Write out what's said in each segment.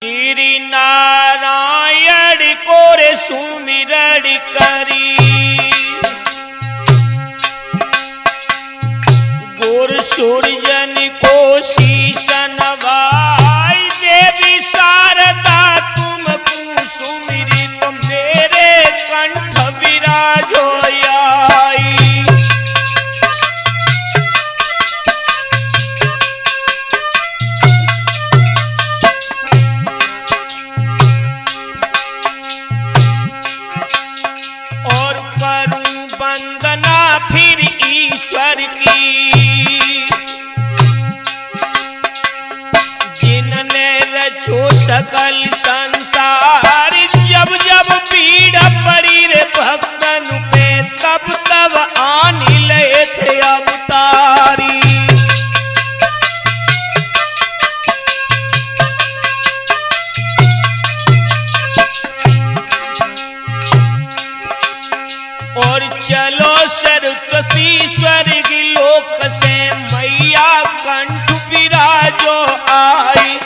श्री नारायण को रे सुमिरन करी, गुर सूरजन को शीश नवाई, देवी शारदा तुमको सुमिरी, तुम मेरे कंठ विराजो आई। फिर ईश्वर की जिनने रचो सकल संसार, जब जब पीड़ा पड़ी रे भक्तन पे, तब तब आने लगे थे अवतारी। और चलो सरस्वतीश्वर की लोक से मैया कंठ विराजो आई,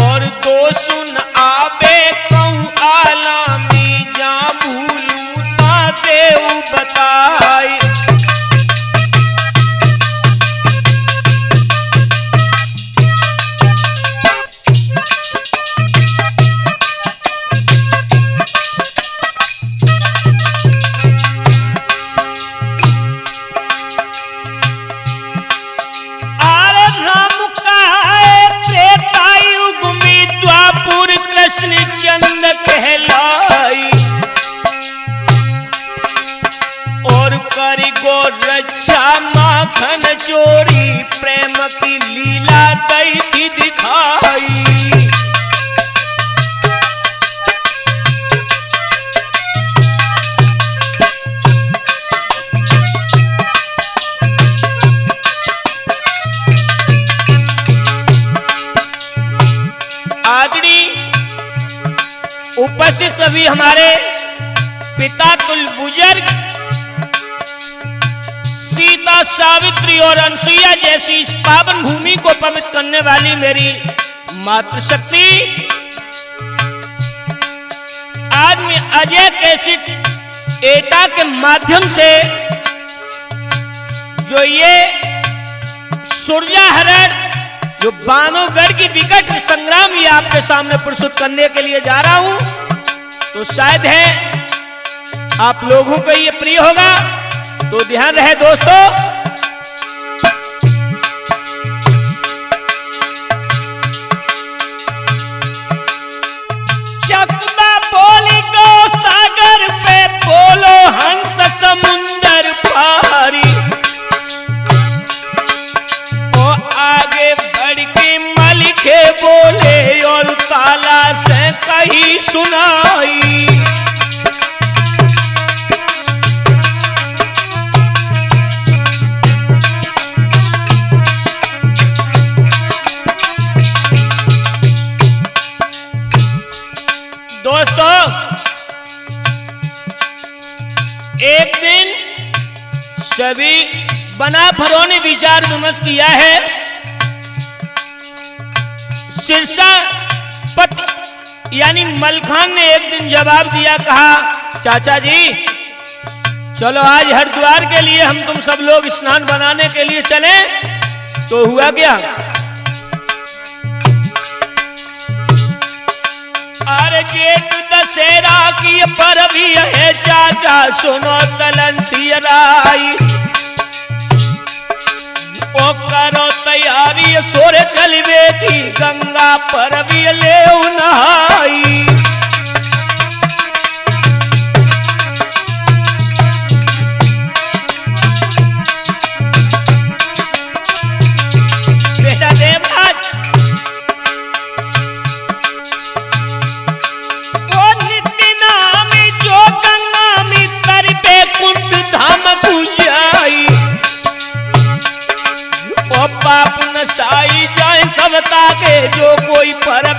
और दो सुन आवे कहूँ आलामी, जा भूलू ता देव बताई। कृष्ण चंद कहलाई, और करी गो रक्षा माखन चोरी, प्रेम की लीला दी थी दिखाई। उपस्थित सभी हमारे पिता तुल बुजुर्ग, सीता सावित्री और अनसुईया जैसी इस पावन भूमि को पवित्र करने वाली मेरी मातृशक्ति, आज मैं अजय कैसेट एटा के माध्यम से जो ये सूर्याहरण, जो बानोगढ़ की विकट संग्राम ये आपके सामने प्रस्तुत करने के लिए जा रहा हूं, तो शायद है आप लोगों को ये प्रिय होगा, तो ध्यान रहे दोस्तों। चकमा बोली गो सागर पे, बोलो हंस समुंदर पारी, आगे बढ़ के मलिके बोले और ताला से कही सुनाई। दोस्तों, एक दिन सभी बनाफरों ने विचार विमर्श किया है। सिरसा पति यानी मलखान ने एक दिन जवाब दिया, कहा चाचा जी चलो आज हरिद्वार के लिए हम तुम सब लोग स्नान बनाने के लिए चले। तो हुआ क्या, अरे जेठ दशहरा की पर्व है चाचा, सुनो तलन सियराई, ओ करो तैयारी सोरे चलवे की, गंगा पर भी ले नहाई। बेटा देवराज, ओ नित्य नामी जो गंगा मित्र पे कुंड धाम पूजाई, पाप नसाई जाए सबता के, जो कोई पर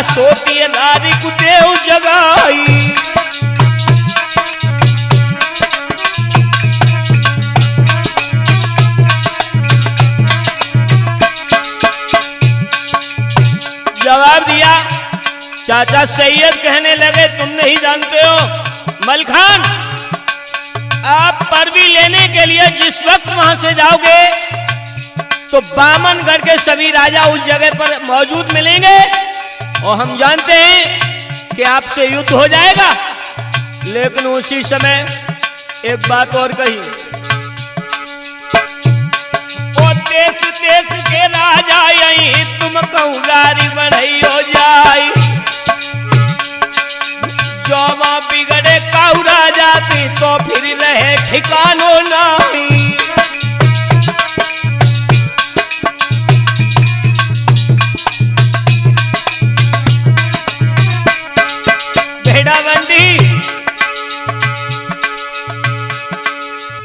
सोती नारी को देव जगाई। जवाब दिया। चाचा सैयद कहने लगे तुम नहीं जानते हो मलखान, आप परवी लेने के लिए जिस वक्त वहां से जाओगे तो बामनगढ़ के सभी राजा उस जगह पर मौजूद मिलेंगे और हम जानते हैं कि आपसे युद्ध हो जाएगा। लेकिन उसी समय एक बात और कही, ओ देश देश के राजा यही तुम कहूँगारी बढ़ई हो जाई, जो वहां बिगड़े काऊ राजा थी तो फिर रहे ठिकानो नहीं। भेड़ाबंदी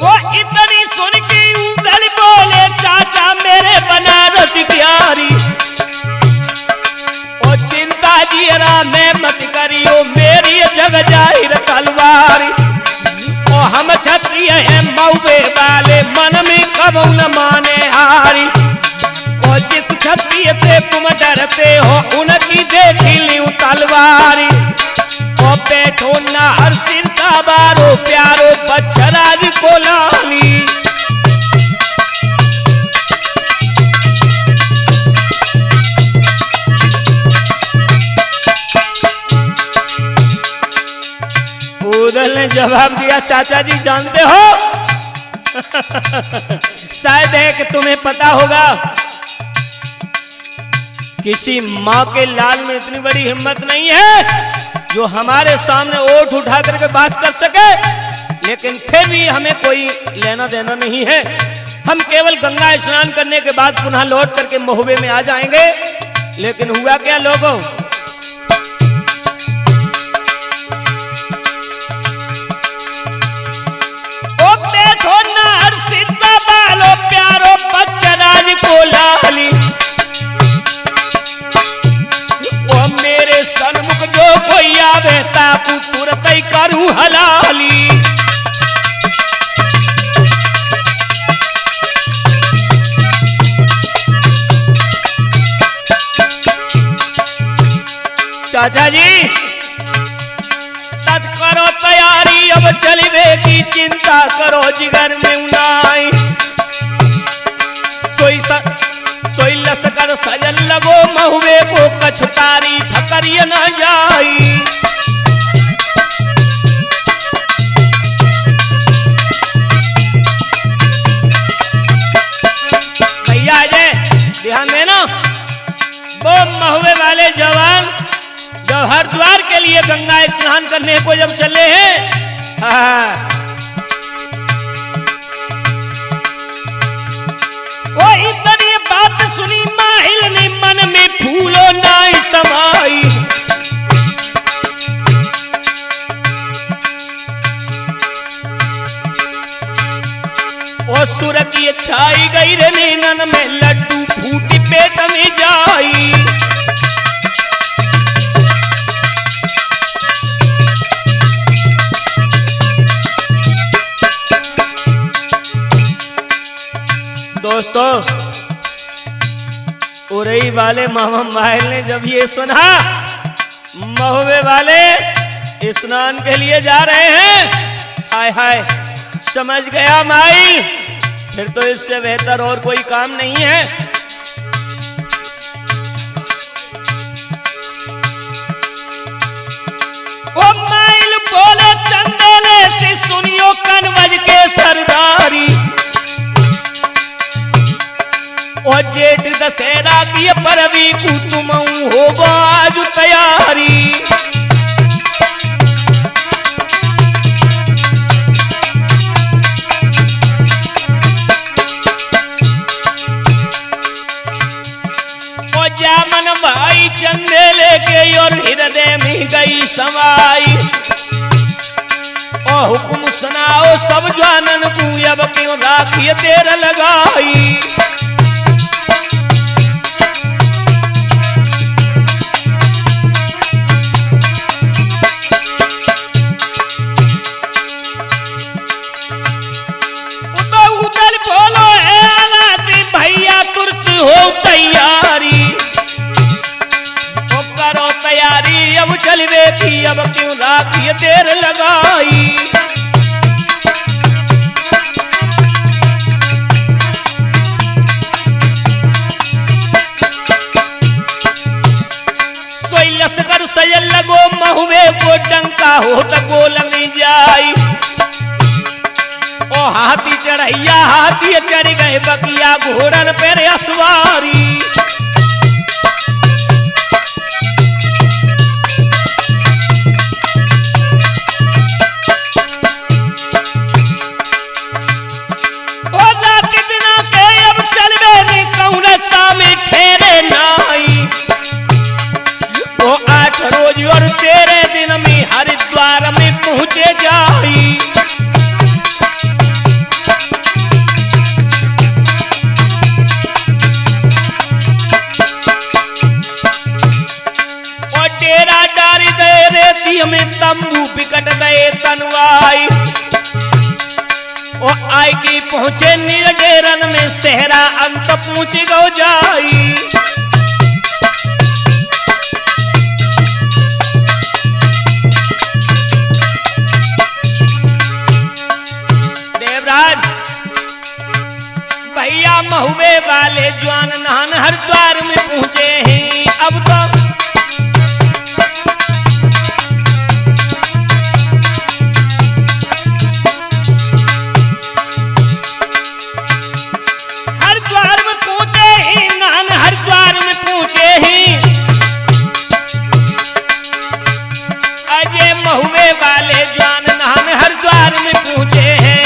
वो इतनी सुन के उधल बोले चाचा मेरे बनारस प्यारी, ओ चिंता जीरा में मत करियो मेरी जग जाहिर तलवारी, ओ हम क्षत्रिय हैं मऊबे वाले मन में कबू न माने हारी, ओ जिस क्षत्रिय से तुम डरते हो उनकी देखी लियो तलवारी, ओ बैठो ना हर सिरता बारो प्यारो बच्छराज को लाली। उदल ने जवाब दिया चाचा जी जानते हो शायद है कि तुम्हें पता होगा किसी माँ के लाल में इतनी बड़ी हिम्मत नहीं है जो हमारे सामने ओठ उठा करके बात कर सके, लेकिन फिर भी हमें कोई लेना देना नहीं है। हम केवल गंगा स्नान करने के बाद पुनः लौट करके महुबे में आ जाएंगे। लेकिन हुआ क्या लोगों, ओ बैठो ना हर सिद्धा बालो प्यारो बच्चराज को लाली, मेरे सन्मुख जो कोई आवे ताकू तुरंत ही करूं हलाली। चाचा जी तज करो तैयारी अब चलवे की चिंता करो जिगर में उनाई, सोई लसकर सजन लगो महुबे को कछुतारी फकरिय न जाई। भैया जय ध्यान देना, वो महुबे वाले जवान जब हरिद्वार के लिए गंगा स्नान करने को जब चले हैं, वो इतनी बात सुनी माहिल ने मन में फूलो नाई समाई, ओ सुर की छाई गई रे नैनन में लड्डू फूटी पेट में जाई। दोस्तों उरई वाले मामा माहिल ने जब ये सुना महुबे वाले स्नान के लिए जा रहे हैं, हाय हाय समझ गया माइल फिर तो इससे बेहतर और कोई काम नहीं है। ओ माइल बोले चंदेले से सुनियो कनवज के सरदारी, और जेठ दशहरा की परवी को तुम हो बाज तैयारी। ओ जामन भाई चंदे लेके और हृदय में गई समाई, और हुक्म सुनाओ सब जानन को अब क्यों राखिए देर लगाई। हो तैयारी, ओ करो तैयारी अब चलवे की, अब क्यों राखी देर लगाई। सोई लश्कर सजल लगो महुए को डंका हो त गोल नहीं जाई। ओ हाथी चढ़ैया हाथी चढ़ गए बकिया घोड़न पर असवारी। ओ रात दिना के अब चलवे नी कहूं रास्ता में ठहरे नाई। ओ 8 रोज और 13 दिन में हरिद्वार में पहुंचे जाई। में तंबू बिकट गए तनवाई। ओ आई की पहुंचे नीलडेरन में सहरा अंत पहुंच गो जाई। देवराज भैया महुए वाले जवान नहान हरिद्वार में पहुंचे हैं। अब तो महुए वाले जवान नहान हरिद्वार में पहुंचे हैं।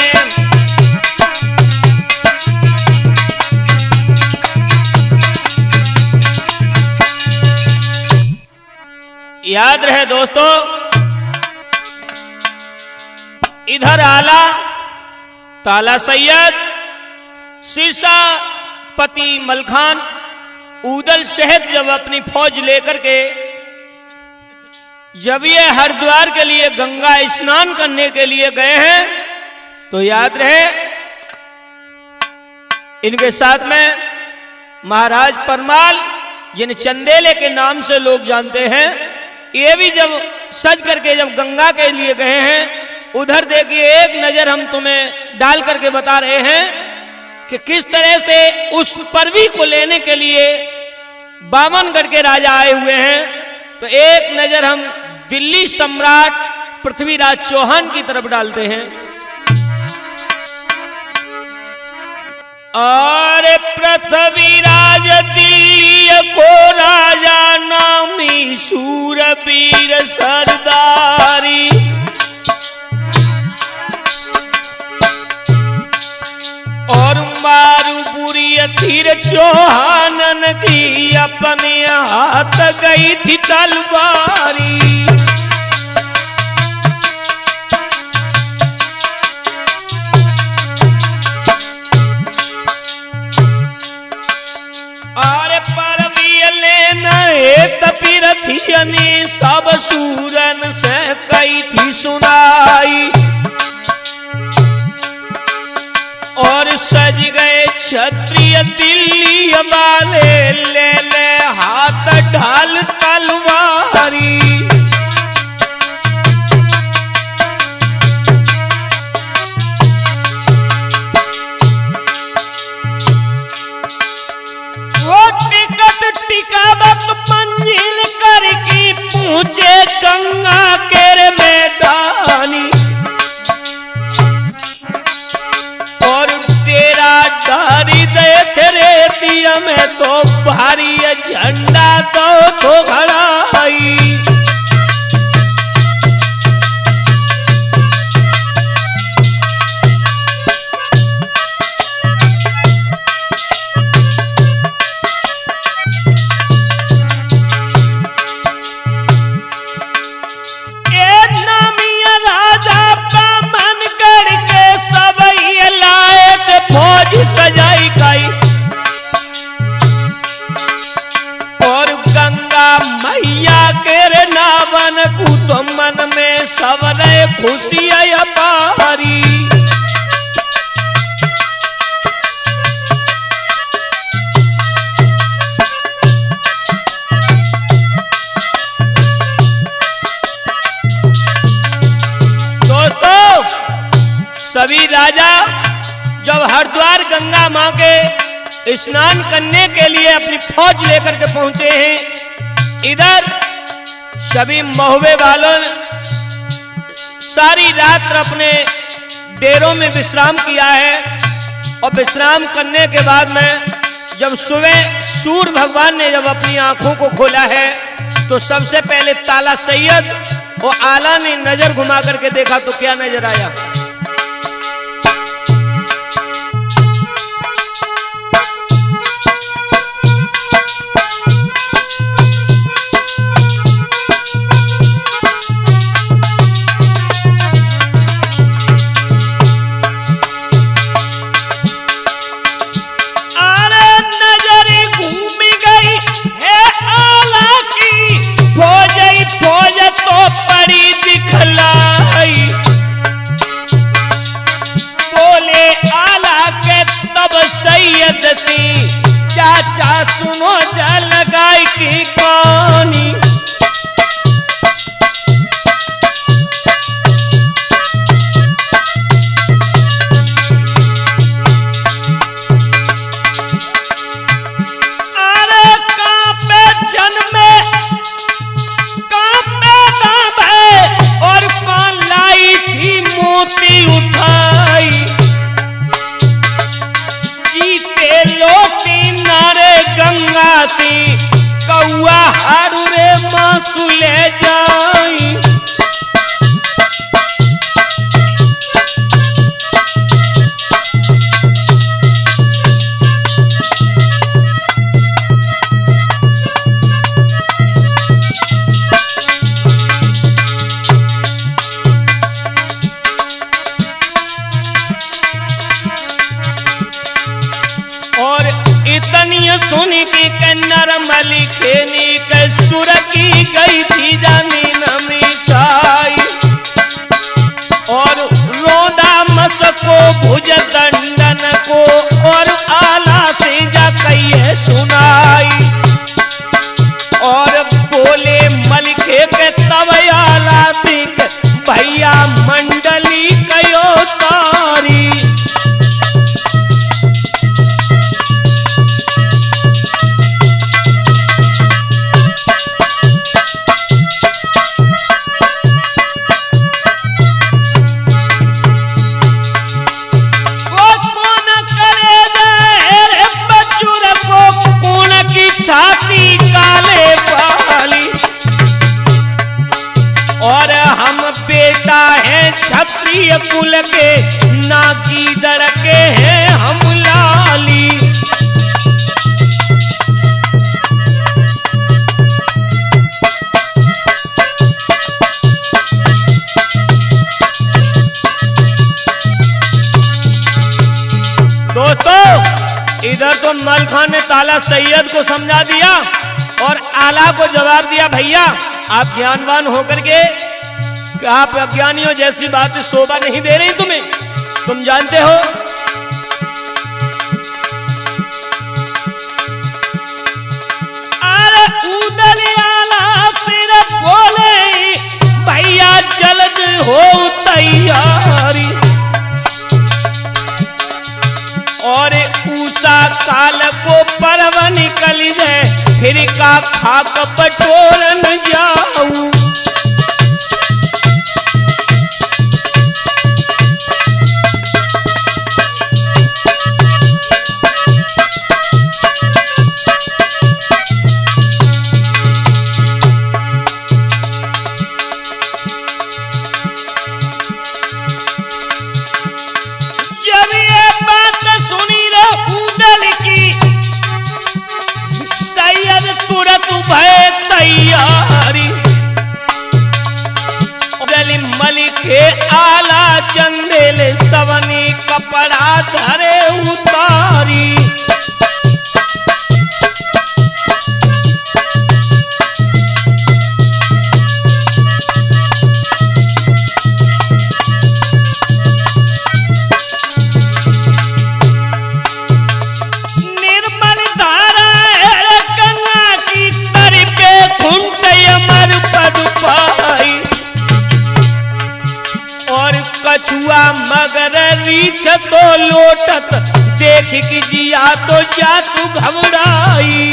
याद रहे दोस्तों, इधर आला ताला सैयद शीशा पति मलखान उदल शहद जब अपनी फौज लेकर के जब ये हरिद्वार के लिए गंगा स्नान करने के लिए गए हैं, तो याद रहे इनके साथ में महाराज परमाल, जिन चंदेले के नाम से लोग जानते हैं, ये भी जब सज करके जब गंगा के लिए गए हैं, उधर देखिए एक नजर हम तुम्हें डाल करके बता रहे हैं कि किस तरह से उस परवी को लेने के लिए बामनगढ़ के राजा आए हुए हैं। तो एक नजर हम दिल्ली सम्राट पृथ्वीराज चौहान की तरफ डालते हैं। और पृथ्वीराज दिल्ली को राजा नामी शूरवीर सरदारी, और मारूपुरी तीर चौहानन की अपने हाथ गई थी तलवारी। और परवी लेना तपीरथियनी सब सूरन से कई थी सुनाई। और सज गए क्षत्रिय दिल्ली वाले ले ले हाथ ढाल तलवारी। वो टिकट टिकावत मंजिल करके पहुंचे गंगा के मैदानी। डारी दे तेरे दिया में तो भारी झंडा तो घड़ाई। सजाई काई और गंगा सभी राजा जब हरिद्वार गंगा मां के स्नान करने के लिए अपनी फौज लेकर के पहुंचे हैं, इधर सभी महुए वालों ने सारी रात अपने डेरों में विश्राम किया है। और विश्राम करने के बाद में जब सुबह सूर्य भगवान ने जब अपनी आंखों को खोला है तो सबसे पहले ताला सैयद और आला ने नजर घुमा करके देखा तो क्या नजर आया? चाचा सुनो जा लगाई की पानी। अरे कांपे जन्मे कांपे दाबे और कौन लाई थी मोती उठाई, जीते लोटी नारे गंगा सी कौआ हारू रे मासू ले जाई। और इतनी सुनी की कन्नर मलिखेनी के सुर की गई थी जमीन में छाई। और रोदा मसको भुज दंडन को और आला से जा कहिए सुनाई। और बोले मलिखे के तब आला सिंह भैया मंडली कयो तारी। छाती काले वाली और हम बेटा है क्षत्रिय कुल के ना गीदड़ के हैं हम लाली। दोस्तों इधर तो मलखान ने ताला सैयद को समझा दिया और आला को जवाब दिया, भैया आप ज्ञानवान होकर के आप अज्ञानियों जैसी बात शोभा नहीं दे रही तुम्हें, तुम जानते हो अरे उदली आला फिर बोले भैया जल्द हो तैयारी। और उषा काल को पर्व निकल जाए फिर का खाक बटोर न जाऊं। जब ये बात सुनी रे उदल की सैयद तुरंत भय तैयारी। उदल मलिके आला चंदेल सवनी कपड़ा धरे उतारी। कछुआ मगर रीछ तो लोटत देख की जिया तो जा तू घबराई।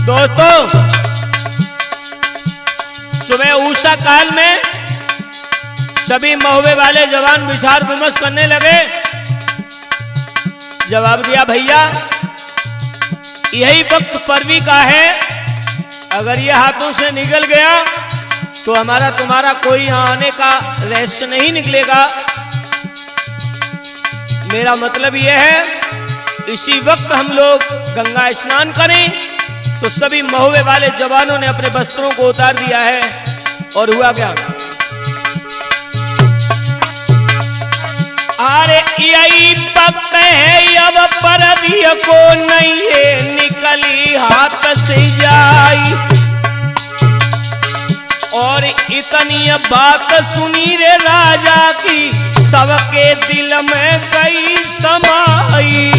दोस्तों, सुबह उषा काल में सभी महुए वाले जवान विचार विमर्श करने लगे। जवाब दिया, भैया यही वक्त परवी का है, अगर ये हाथों से निकल गया तो हमारा तुम्हारा कोई यहाँ आने का रहस्य नहीं निकलेगा। मेरा मतलब यह है इसी वक्त हम लोग गंगा स्नान करें। तो सभी महुए वाले जवानों ने अपने वस्त्रों को उतार दिया है। और हुआ क्या, अरे यही वक्त है अब परदिय को नहीं है निकली हाथ से जाई। और इतनी बात सुनी रे राजा की सबके दिल में कई समाई।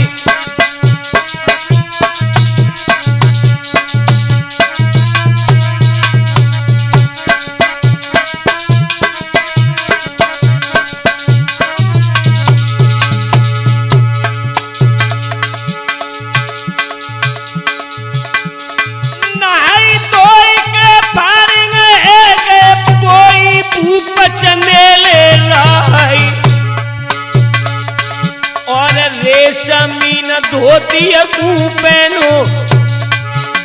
और रेशमी न धोती कू पहनो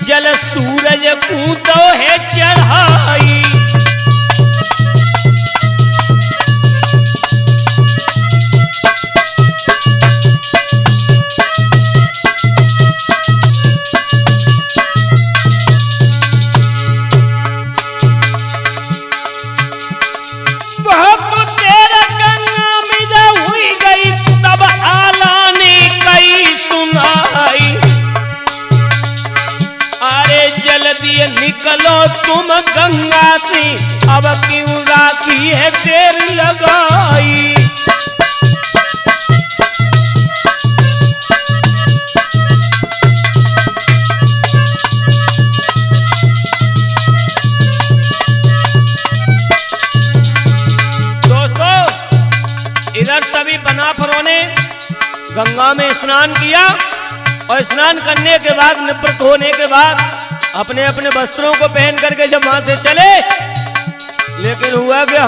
जल सूरज कू तो है चढ़ाई। निकलो तुम गंगा से अब क्यों राखी है देर लगाई। दोस्तों, इधर सभी बनाफरों ने गंगा में स्नान किया और स्नान करने के बाद निवृत्त होने के बाद अपने अपने वस्त्रों को पहन करके जब वहां से चले, लेकिन हुआ क्या,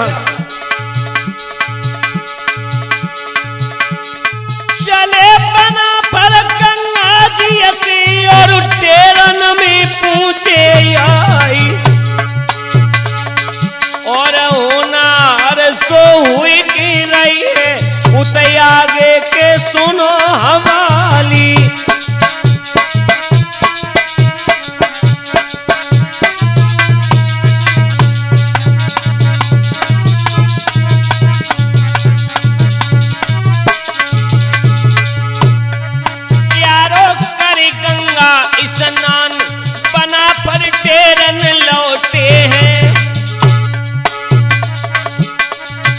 चले बना पर गंगा जी की और टेरन में पूछे आई। और होनार सो हुई की रही है उतई आगे के सुनो हवाली। स्नान बना पर टेरन लौटे हैं,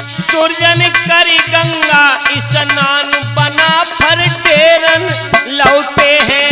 सूर्यन करी गंगा स्नान बना पर टेरन लौटे हैं।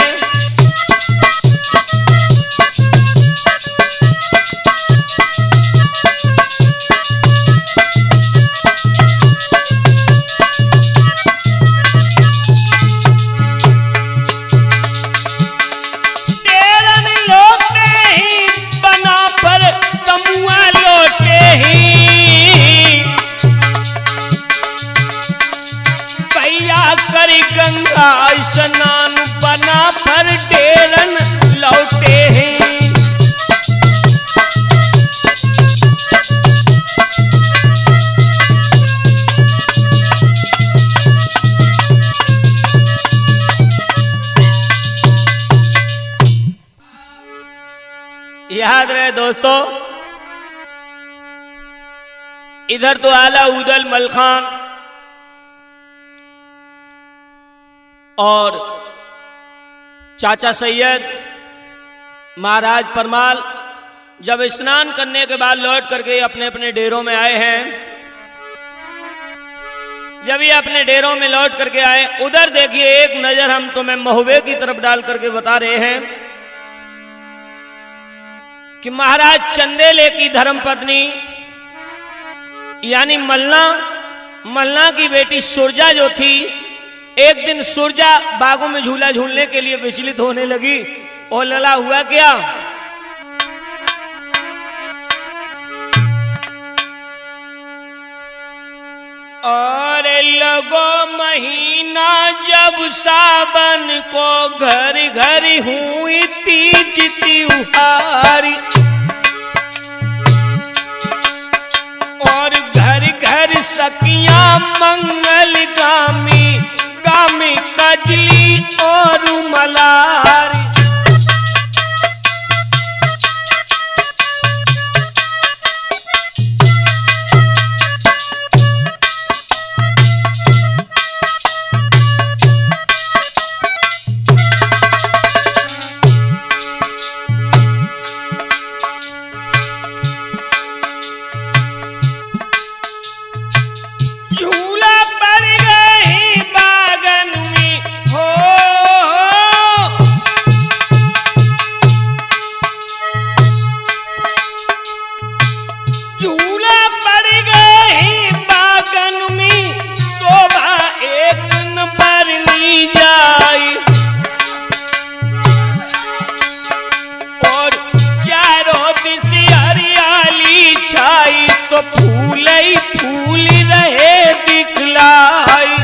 गंगा स्नान बना पर टेरन लौटे हैं। याद रहे दोस्तों, इधर तो आला उदल मलखान और चाचा सैयद महाराज परमाल जब स्नान करने के बाद लौट करके अपने अपने डेरों में आए हैं। जब ये अपने डेरों में लौट करके आए, उधर देखिए एक नजर हम तुम्हें महुबे की तरफ डाल करके बता रहे हैं कि महाराज चंदेले की धर्मपत्नी यानी मलना की बेटी सुरजा जो थी, एक दिन सुरजा बागों में झूला झूलने के लिए विचलित होने लगी। और लला हुआ क्या, और लगो महीना जब सावन को घर घर हुई तीज त्योहारी, और घर घर सखियां मंगल गामी कजली और मलारी। तो फूल ही फूल रहे दिखलाई।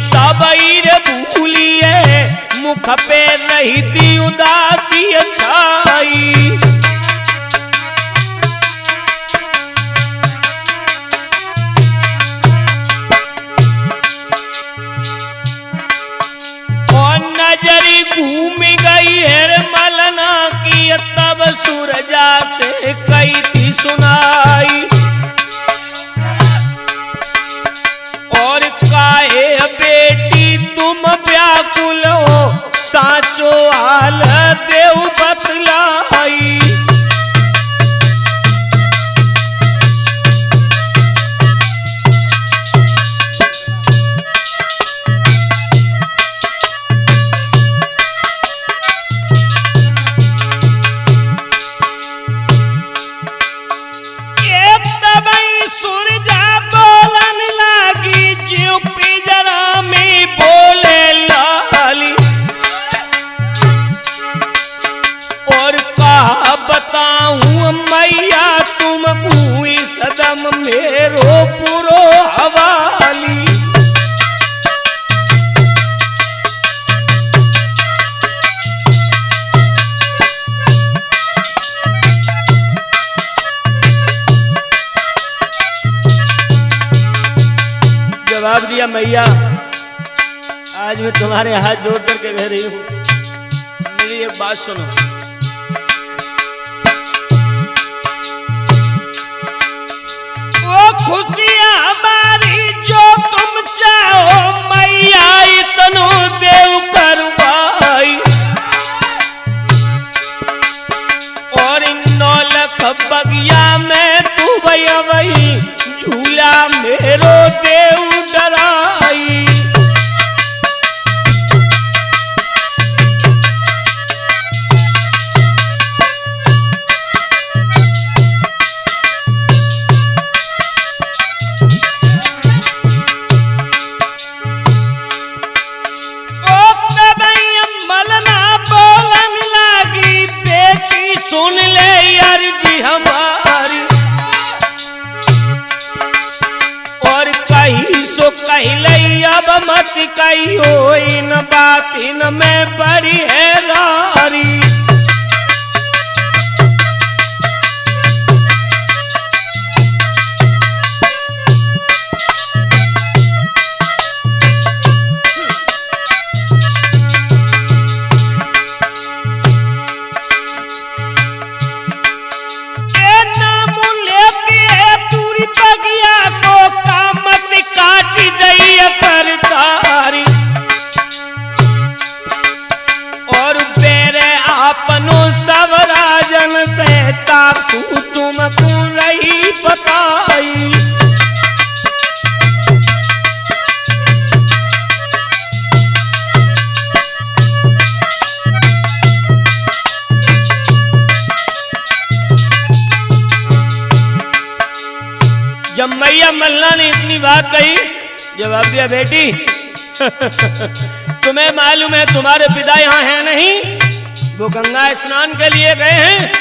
सबईर भूलिए मुख पे रही थी उदासी छाई। और नजरी घूम गई है मलना की, तब सुरजा से कई थी सुनाई। और काहे बेटी तुम व्याकुल हो, साचो हाल देव बतलाई। सदम मेरो पुरो हवाली। जवाब दिया, मैया आज मैं तुम्हारे हाथ जोड़ करके कह रही हूं, मेरी एक बात सुनो। खुशियां हमारी जो तुम चाहो मैया इतनो देव करवाई। और 9 लाख बगिया में तू भैया वही झूला मेरो देव डराई। सुन ले अर्जी हमारी, और कही सो कही लई अब मत कही हो, इन बात इन में बड़ी है रारी। सासू तुमको रही बताई। जब मैया मल्ला ने इतनी बात कही, जवाब दिया बेटी तुम्हें मालूम है तुम्हारे पिता यहाँ है नहीं, वो गंगा स्नान के लिए गए हैं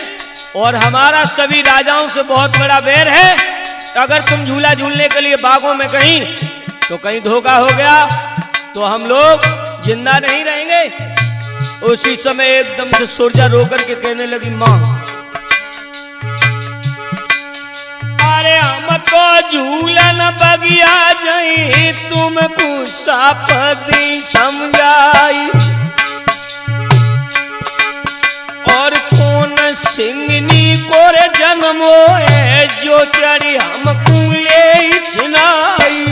और हमारा सभी राजाओं से बहुत बड़ा बैर है। अगर तुम झूला झूलने के लिए बागों में कहीं तो कहीं धोखा हो गया तो हम लोग जिंदा नहीं रहेंगे। उसी समय एकदम से सुरजा रोकर के कहने लगी, माँ अरे हमको झूलन बगिया जाई तुमको सापदी समझाई, और कौन सिंगनी को रे जन्मो है जो चढ़ी हमको ले छिनाई।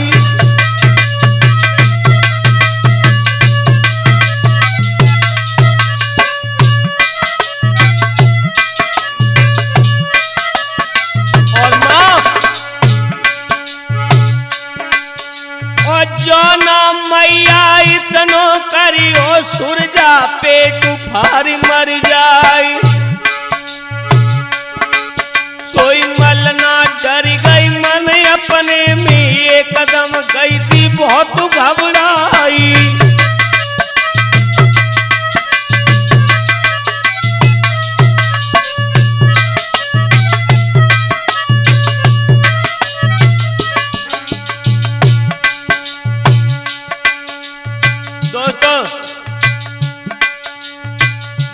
मैया इतनो करियो सुरजा पेट फार मर जाई, सोई मलना डर गई मन अपने में एकदम गई थी बहुत घबराई।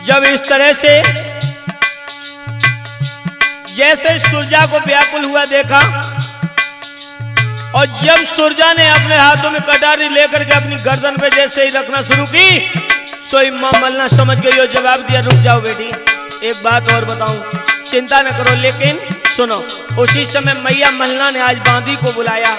जब इस तरह से जैसे सुरजा को व्याकुल हुआ देखा और जब सुरजा ने अपने हाथों में कटारी लेकर के अपनी गर्दन पे जैसे ही रखना शुरू की, सोई मां मल्ला समझ गई और जवाब दिया, रुक जाओ बेटी एक बात और बताऊं, चिंता न करो लेकिन सुनो। उसी समय मैया मल्ला ने आज बांदी को बुलाया।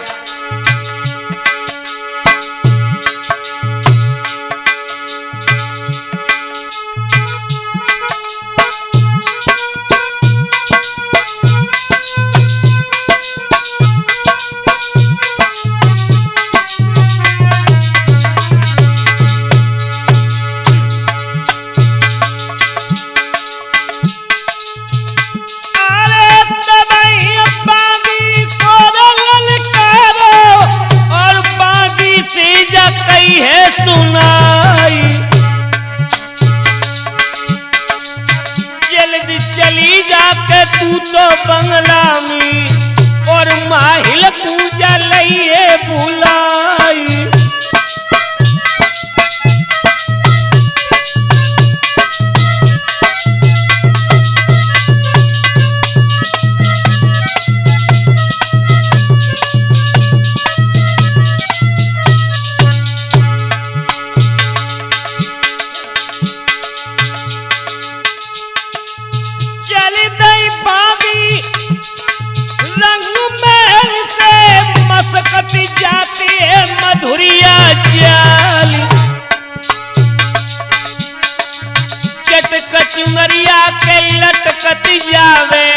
चली जाके तू तो बंगला में और माहिल पूजा लइए बुलाई। चली दई बाबी रंग महल से मस्कती जाती है मधुरिया चाल, चटक चुनरिया के लटकती जावे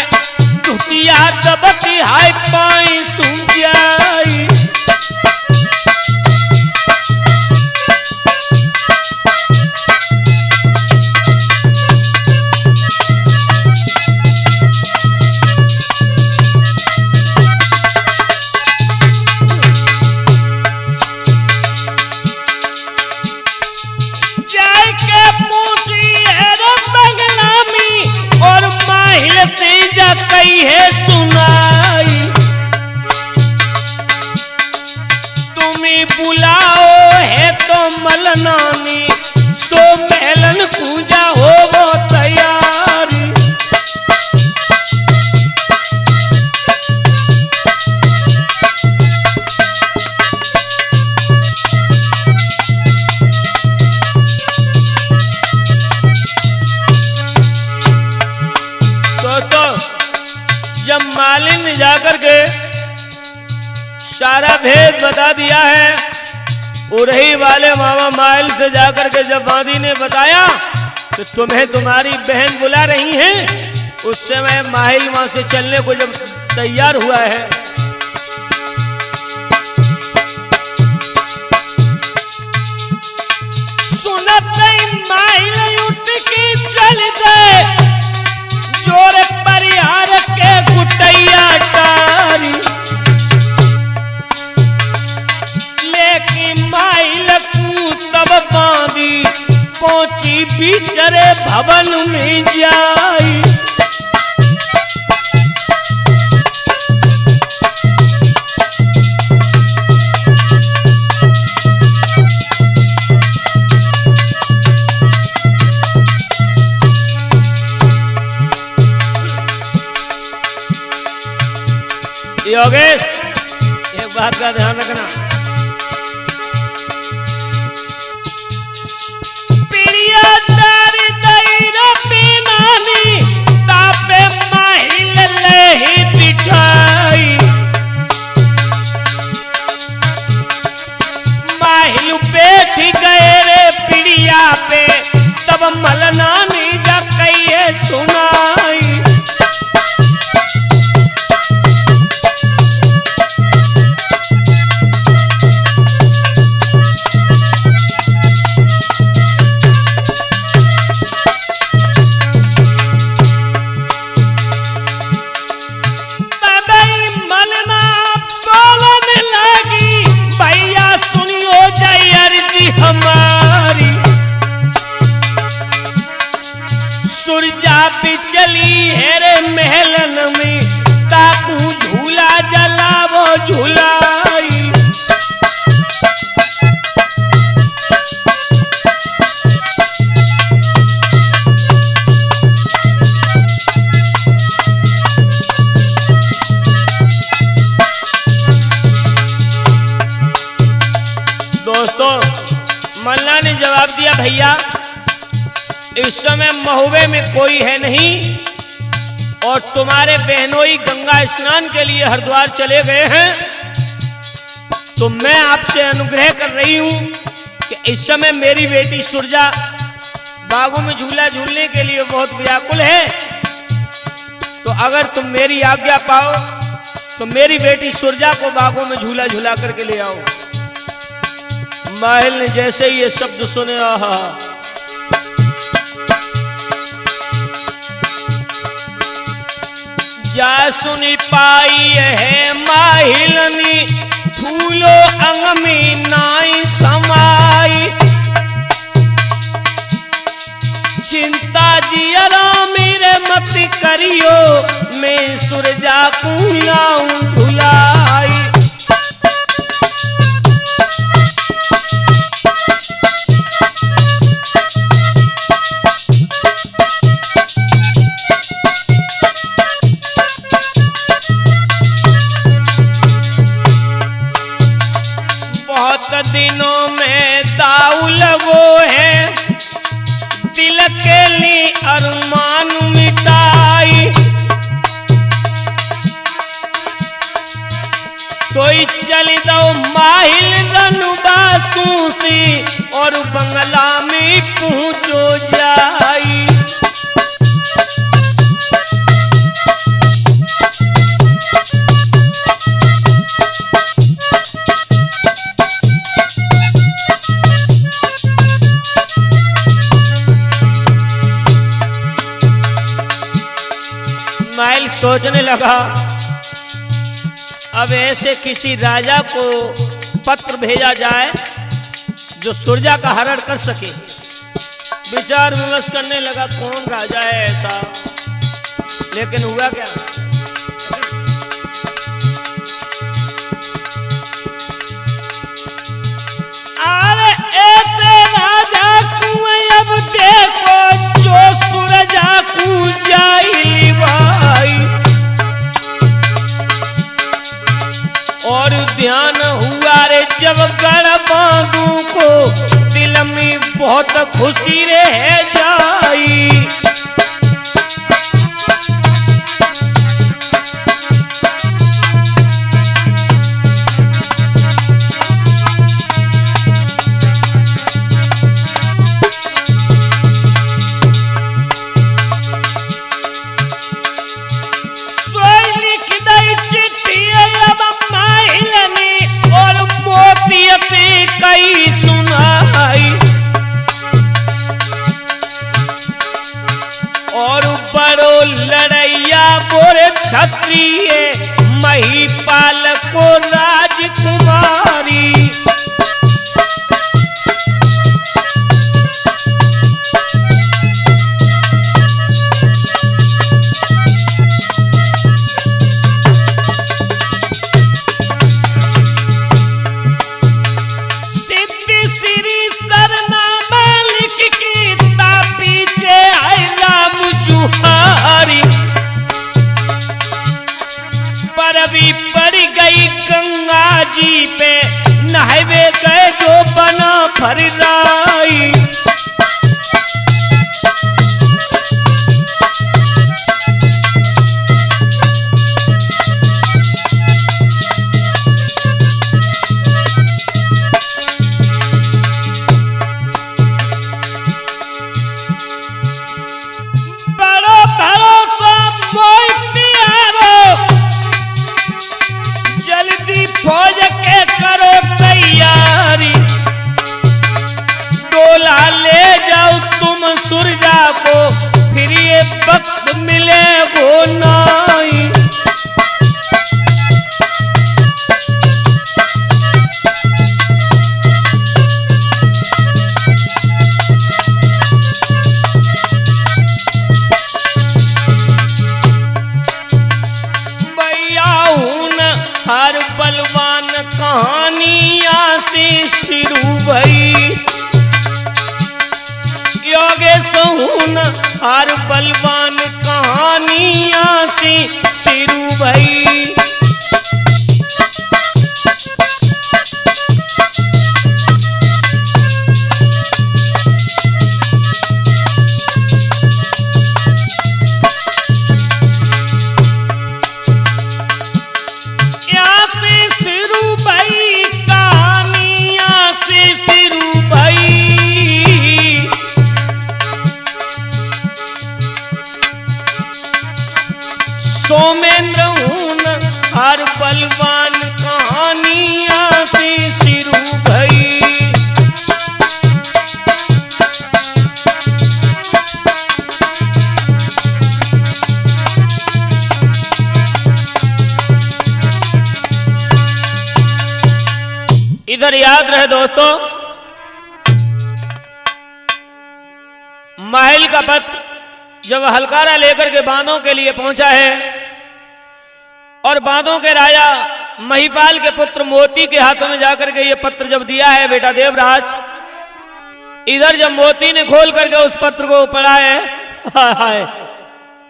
धुतिया दबती हाय पाई सुन जाई। कई है सुनाई तुम्हें बुलाओ है तो मलनानी सो मेलन पूजा हो वो तैयारी। जब मालिन ने जाकर के सारा भेद बता दिया है, उरही वाले मामा माइल से जाकर के जब बांदी ने बताया तो तुम्हें तुम्हारी बहन बुला रही हैं, उस समय माहिल वहां से चलने को जब तैयार हुआ है, सुनते माहिल उठ के चल गए, जोर परिहार के कुटैया टारी, लेकिन माहिल को तब बांधी पहुंची बिचरे भवन में जाई। योगेश, एक बात का ध्यान रखना, पीड़िया दारी दायरा पीनानी तापे माहिल ले बिठाई, माहिल बैठ गए रे पीड़िया पे, तब मलनानी जा कहिए सुनाई। हमारी सुरजा भी चली है रे महलन में, ताकू झूला जलावो झूलाई। दोस्तों, मल्ला ने जवाब दिया, भैया इस समय महुबे में कोई है नहीं और तुम्हारे बहनोई गंगा स्नान के लिए हरिद्वार चले गए हैं, तो मैं आपसे अनुग्रह कर रही हूं कि इस समय मेरी बेटी सुरजा बागों में झूला झूलने के लिए बहुत व्याकुल है, तो अगर तुम मेरी आज्ञा पाओ तो मेरी बेटी सुरजा को बागों में झूला झूला करके ले आओ। माहिल ने जैसे ही ये शब्द सुने, आहा, जा सुनी पाई है माहिलनी, फूलो अंग में नाई समाई, चिंता जियरा मेरे मत करियो, मैं सुरजा को लाऊं झुलाई। दिनों में दाऊ लगो है, दिल के लिए अरमान मिटाई, सोई चली दो माहिल रनुबासू सी, और बंगला में पहुंचो जाई। माहिल सोचने लगा, अब ऐसे किसी राजा को पत्र भेजा जाए जो सुरजा का हरण कर सके। विचार विमर्श करने लगा कौन राजा है ऐसा, लेकिन हुआ क्या, अरे ऐसे राजा को अब देखो जो सुरजा को जाई भाई, और ध्यान हुआ रे जब गढ़ बांधू को, दिल में बहुत खुशी रह जाई। क्षत्रिय महिपाल को राजकुमारी। परवी पड़ गई गंगा जी पे नहावे गए जो बना फरराई। बड़ो भरोसा मोई प्यारो जल्दी फौज के करो तैयारी। डोला ले जाओ तुम सुरजा को फिर ये वक्त मिले वो नहीं। हर बलवान कहानियां से शुरू भई। योगेश हून हर बलवान कहानियां से शुरू भई। सोमेंद्र हून हर बलवान कहानियां से शुरू भई। इधर याद रहे दोस्तों, महल का पत्र जब हलकारा लेकर के बांधों के लिए पहुंचा है और बांधों के राजा महिपाल के पुत्र मोती के हाथों में जाकर के ये पत्र जब दिया है बेटा देवराज, इधर जब मोती ने खोल करके उस पत्र को पढ़ा है, हाय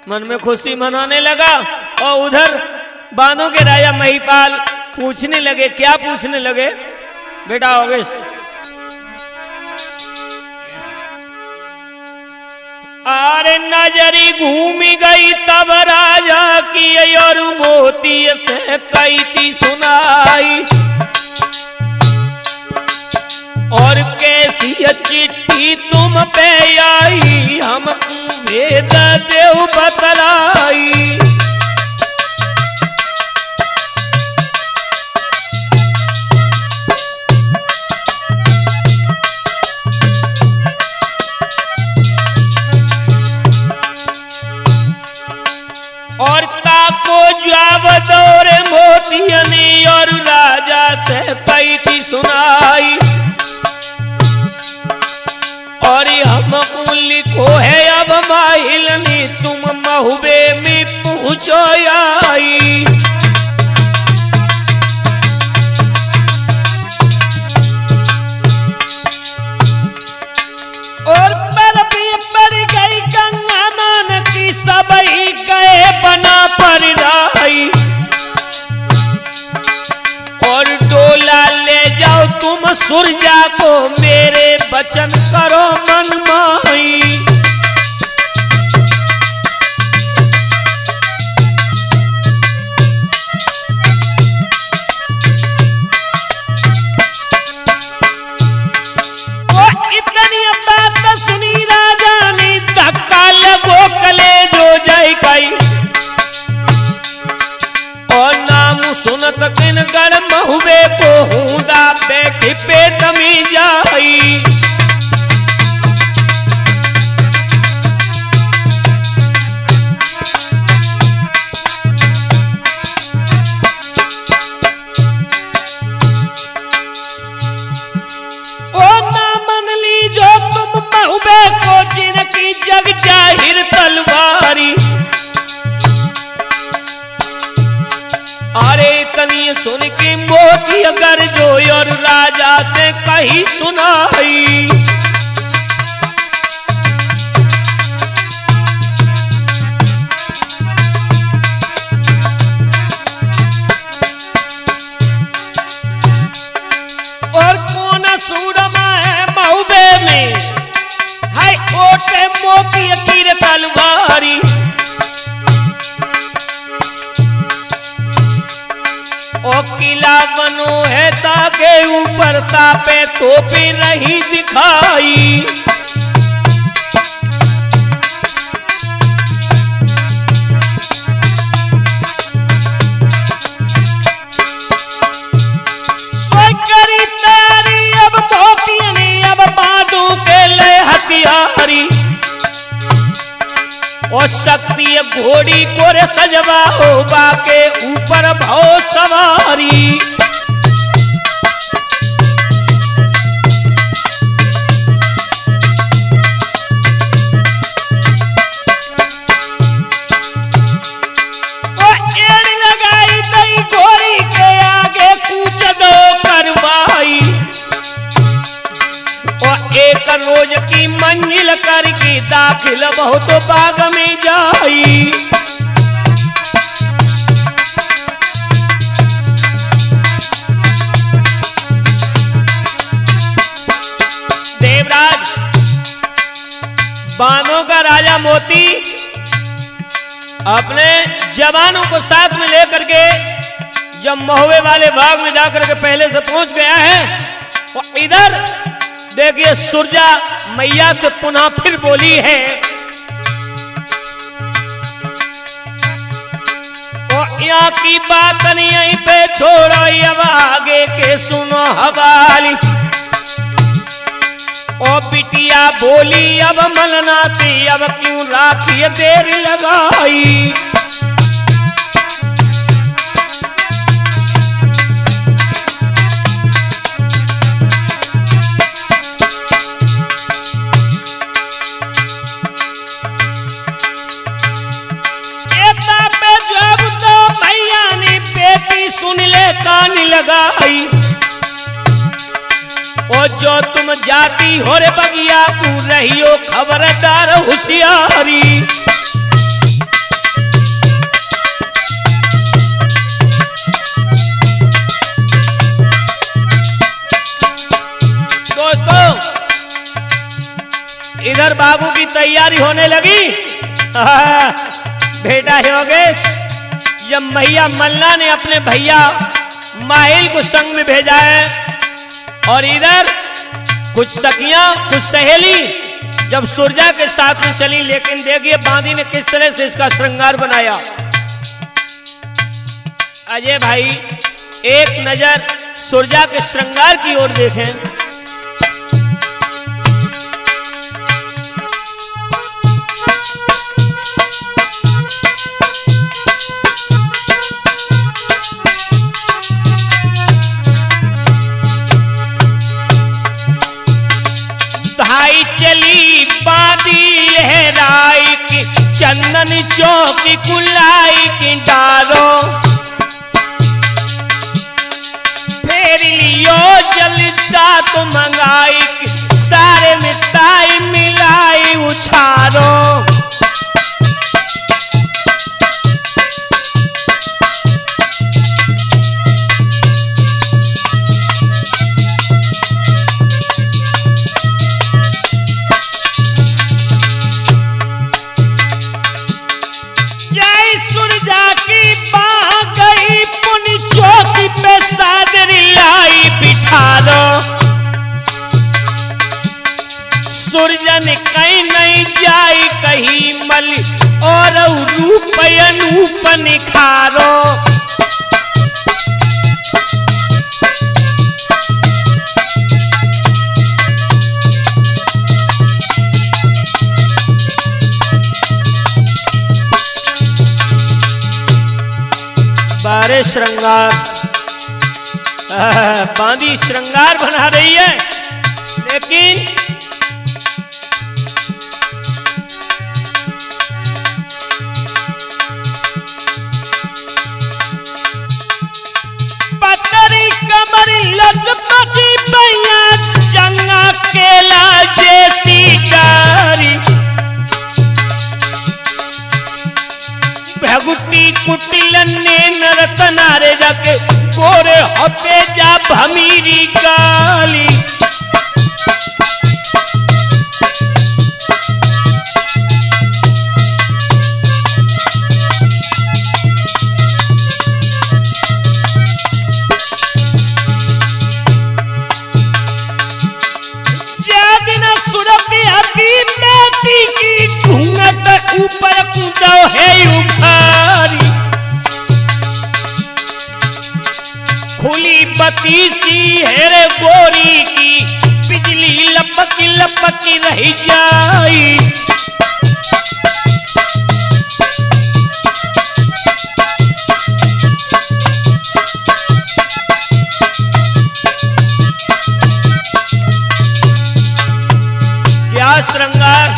मन में खुशी मनाने लगा। और उधर बांधों के राजा महिपाल पूछने लगे, क्या पूछने लगे बेटा योगेश? अरे नजरी घूमी गई तब राजा की और मोती से कई थी सुनाई। और कैसी चिट्ठी तुम पे आई हम वेद देव बतलाई। और ताको जवाब दौरे मोतियनी और राजा से कई थी सुनाई। और हम लिखो है अब माहिलनी तुम महुबे में पूछो आई। और पड़ गई गंगा नान की सबई गए बना पर राई। और डोला ले जाओ तुम सुरजा को मेरे वचन करो मन माई। इतनी बात सुनी राजा ने धक्का लगो कलेजो जाई कई। और नाम सुनत किन गण महुबे को हूदा बैठी पे तमी जाई। महुबे को जिनकी जग जाहिर तलवारी। अरे तनी सुन के मोती अगर जो और राजा से कही सुनाई। और कोना सूरमा है महुबे में है ओटे मोती अकीर तलवारी। ओ किला बनो है ताके ऊपर तापे तो भी नहीं दिखाई। सोकरी तारी अब मोतियनी अब बांधू के ले हथियारी। और शक्ति घोड़ी को रे सजवा हो बाके ऊपर भौ सवारी। ओ एड़ लगाई दई घोड़ी के आगे कूच दो करवाई। और एक रोज की मंजिल करके दाखिल बहुत बाग में जाई। देवराज बानों का राजा मोती अपने जवानों को साथ में लेकर के जब महुए वाले बाग में जाकर के पहले से पहुंच गया है। और इधर देखिए सुरजा मैया से पुनः फिर बोली है। और यहाँ की बात नहीं यहीं पे छोड़ो अब आगे के सुनो हवाली। और बिटिया बोली अब मलना थी अब क्यों राखी देर लगाई। सुन ले कान लगाई। और जो तुम जाती हो रे बगिया तू रहियो खबरदार होशियारी। दोस्तों इधर बाबू की तैयारी होने लगी। बेटा योगेश जब मैया मल्ला ने अपने भैया माहिल को संग में भेजा है। और इधर कुछ सखियां कुछ सहेली जब सुरजा के साथ में चली। लेकिन देखिए बांदी ने किस तरह से इसका श्रृंगार बनाया। अजय भाई एक नजर सुरजा के श्रृंगार की ओर देखें। चली बांदी लहराई की चंदन चौकी कुलाई की डारो। फेर लियो जलता तो मंगाई की सारे मिताई मिलाई उछारो। सुरजन कहीं नहीं जाई कहीं मल और रूप अनूप निखारो। बारे श्रृंगार बांदी श्रृंगार बना रही है। लेकिन सुरतिया की बेटी की घूंघट ऊपर कूदो है उखारी, खुली बतीसी है रे गोरी की बिजली लपक लपक रह जाई। क्या श्रृंगार,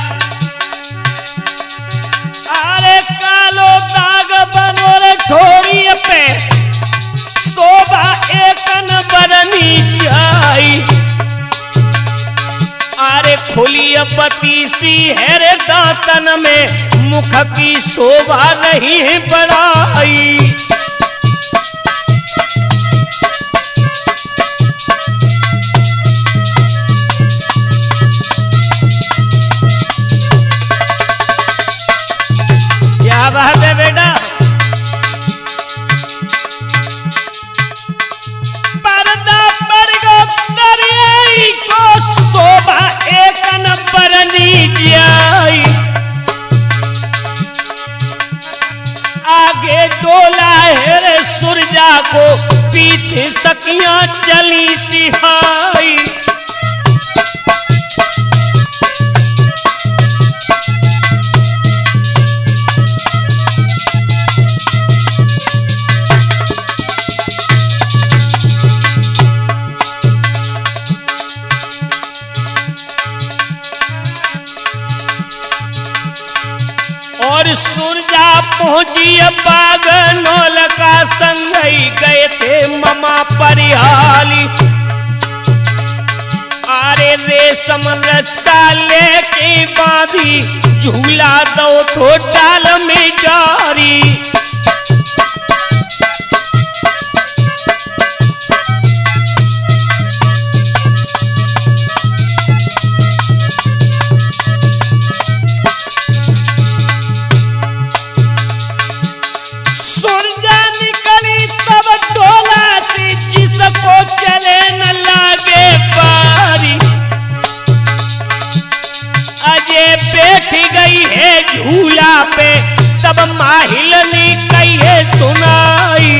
अरे कालो दाग बनो रे ठोरी पे शोभा एकन बरनी जाई। अरे खुली बतीसी है रे दांतन में मुख की शोभा नहीं बढ़ाई। क्या बात है बेटा, पर्दा पर गो दरियाई को शोभा एक नंबर नीचे आई। आगे डोला है रे सुरजा को पीछे सखियां चली सिहाई। और सुरजा पहुंची बागनोल का संग गए थे ममा परिहाली। अरे रेशम रस्सा लेके बांधी झूला दो तो डाल में डारी। सुरजा निकली तब डोला थी जिसको चले न लागे पारी। अजय बैठ गई है झूला पे तब माहिल ने कही है सुनाई।